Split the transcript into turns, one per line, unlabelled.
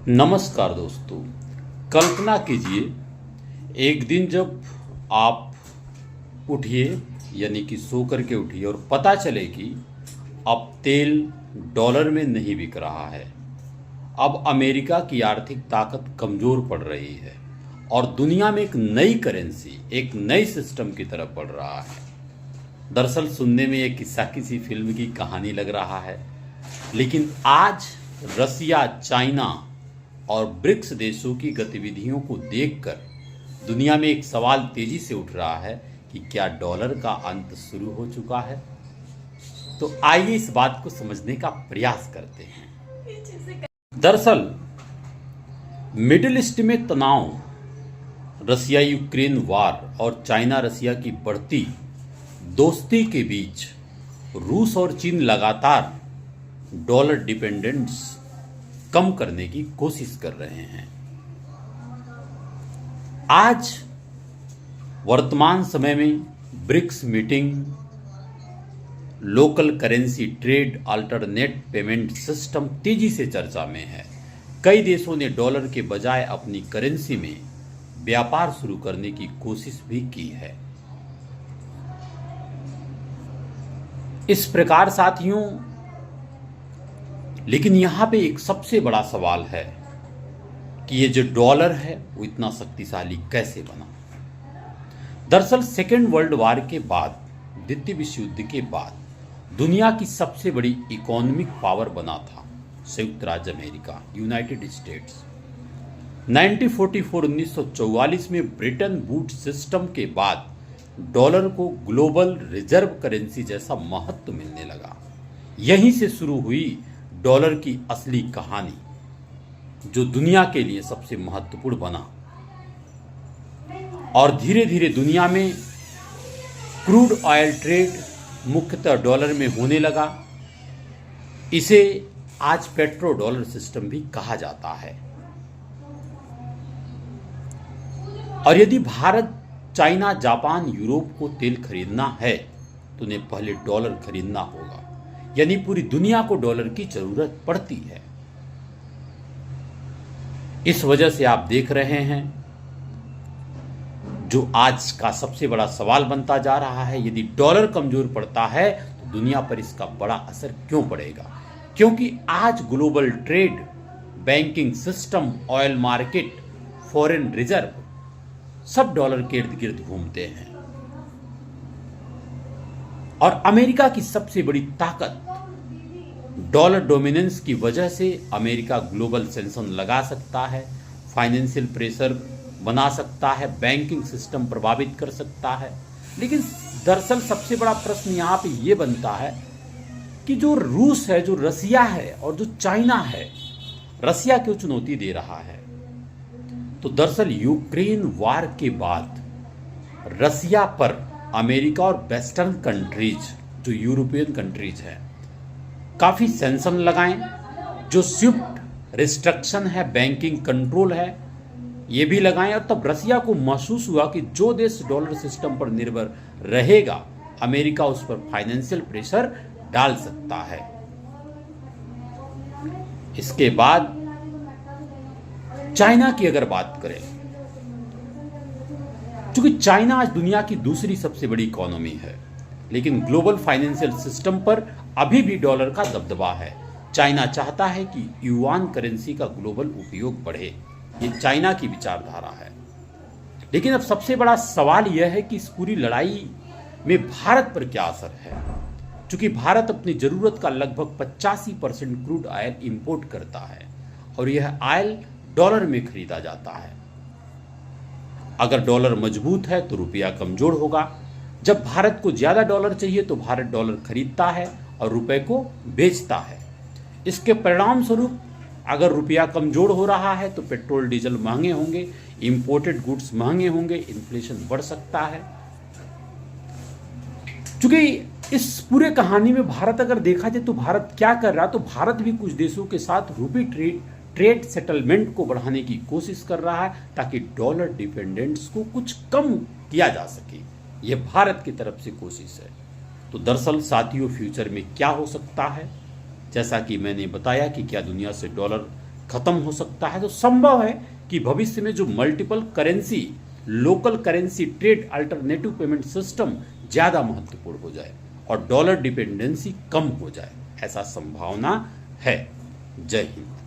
नमस्कार दोस्तों। कल्पना कीजिए एक दिन जब आप उठिए यानी कि सो करके उठिए और पता चले कि अब तेल डॉलर में नहीं बिक रहा है। अब अमेरिका की आर्थिक ताकत कमज़ोर पड़ रही है और दुनिया में एक नई करेंसी, एक नई सिस्टम की तरफ बढ़ रहा है। दरअसल सुनने में एक किस्सा किसी फिल्म की कहानी लग रहा है, लेकिन आज रसिया, चाइना और ब्रिक्स देशों की गतिविधियों को देखकर दुनिया में एक सवाल तेजी से उठ रहा है कि क्या डॉलर का अंत शुरू हो चुका है। तो आइए इस बात को समझने का प्रयास करते हैं। दरअसल मिडिल ईस्ट में तनाव, रसिया यूक्रेन वार और चाइना रसिया की बढ़ती दोस्ती के बीच रूस और चीन लगातार डॉलर डिपेंडेंस कम करने की कोशिश कर रहे हैं। आज वर्तमान समय में BRICS meeting, local currency trade, alternate payment system तेजी से चर्चा में है। कई देशों ने डॉलर के बजाय अपनी करेंसी में व्यापार शुरू करने की कोशिश भी की है। इस प्रकार साथियों, लेकिन यहां पे एक सबसे बड़ा सवाल है कि ये जो डॉलर है वो इतना शक्तिशाली कैसे बना। दरअसल सेकेंड वर्ल्ड वार के बाद, द्वितीय विश्व युद्ध के बाद दुनिया की सबसे बड़ी इकोनॉमिक पावर बना था संयुक्त राज्य अमेरिका, यूनाइटेड स्टेट्स। 1944 में ब्रिटेन वुड्स सिस्टम के बाद डॉलर को ग्लोबल रिजर्व करेंसी जैसा महत्व मिलने लगा। यहीं से शुरू हुई डॉलर की असली कहानी, जो दुनिया के लिए सबसे महत्वपूर्ण बना और धीरे धीरे दुनिया में क्रूड ऑयल ट्रेड मुख्यतः डॉलर में होने लगा। इसे आज पेट्रो डॉलर सिस्टम भी कहा जाता है। और यदि भारत, चाइना, जापान, यूरोप को तेल खरीदना है तो उन्हें पहले डॉलर खरीदना होगा, यानी पूरी दुनिया को डॉलर की जरूरत पड़ती है। इस वजह से आप देख रहे हैं जो आज का सबसे बड़ा सवाल बनता जा रहा है, यदि डॉलर कमजोर पड़ता है तो दुनिया पर इसका बड़ा असर क्यों पड़ेगा। क्योंकि आज global trade, banking system, oil market, foreign reserve सब डॉलर के इर्द गिर्द घूमते हैं। और अमेरिका की सबसे बड़ी ताकत डॉलर डोमिनेंस की वजह से अमेरिका ग्लोबल सेंक्शन लगा सकता है, फाइनेंशियल प्रेशर बना सकता है, बैंकिंग सिस्टम प्रभावित कर सकता है। लेकिन दरअसल सबसे बड़ा प्रश्न यहाँ पे ये बनता है कि जो रूस है, जो रसिया है और जो चाइना है, रसिया क्यों चुनौती दे रहा है। तो दरअसल यूक्रेन वार के बाद रसिया पर अमेरिका और वेस्टर्न कंट्रीज, जो यूरोपियन कंट्रीज हैं, काफ़ी सैंक्शन लगाएं। जो स्विफ्ट रिस्ट्रिक्शन है, बैंकिंग कंट्रोल है, ये भी लगाएं। और तब रसिया को महसूस हुआ कि जो देश डॉलर सिस्टम पर निर्भर रहेगा, अमेरिका उस पर फाइनेंशियल प्रेशर डाल सकता है। इसके बाद चाइना की अगर बात करें, क्योंकि चाइना आज दुनिया की दूसरी सबसे बड़ी इकोनॉमी है, लेकिन ग्लोबल फाइनेंशियल सिस्टम पर अभी भी डॉलर का दबदबा है। चाइना चाहता है कि युआन करेंसी का ग्लोबल उपयोग बढ़े। ये चाइना की विचारधारा है। लेकिन अब सबसे बड़ा सवाल यह है कि इस पूरी लड़ाई में भारत पर क्या असर है। क्योंकि भारत अपनी जरूरत का लगभग 85% क्रूड ऑयल इंपोर्ट करता है और यह ऑयल डॉलर में खरीदा जाता है। अगर डॉलर मजबूत है तो रुपया कमजोर होगा। जब भारत को ज्यादा डॉलर चाहिए तो भारत डॉलर खरीदता है और रुपए को बेचता है। इसके परिणाम स्वरूप अगर रुपया कमजोर हो रहा है तो पेट्रोल डीजल महंगे होंगे, इंपोर्टेड गुड्स महंगे होंगे, इन्फ्लेशन बढ़ सकता है। क्योंकि इस पूरे कहानी में भारत अगर देखा जाए तो भारत क्या कर रहा है, तो भारत भी कुछ देशों के साथ रूपी ट्रेड सेटलमेंट को बढ़ाने की कोशिश कर रहा है ताकि डॉलर डिपेंडेंस को कुछ कम किया जा सके। यह भारत की तरफ से कोशिश है। तो दरअसल साथियों, फ्यूचर में क्या हो सकता है, जैसा कि मैंने बताया कि क्या दुनिया से डॉलर खत्म हो सकता है, तो संभव है कि भविष्य में जो multiple currency, local currency trade alternative payment system ज़्यादा महत्वपूर्ण हो जाए और डॉलर डिपेंडेंसी कम हो जाए, ऐसा संभावना है। जय हिंद।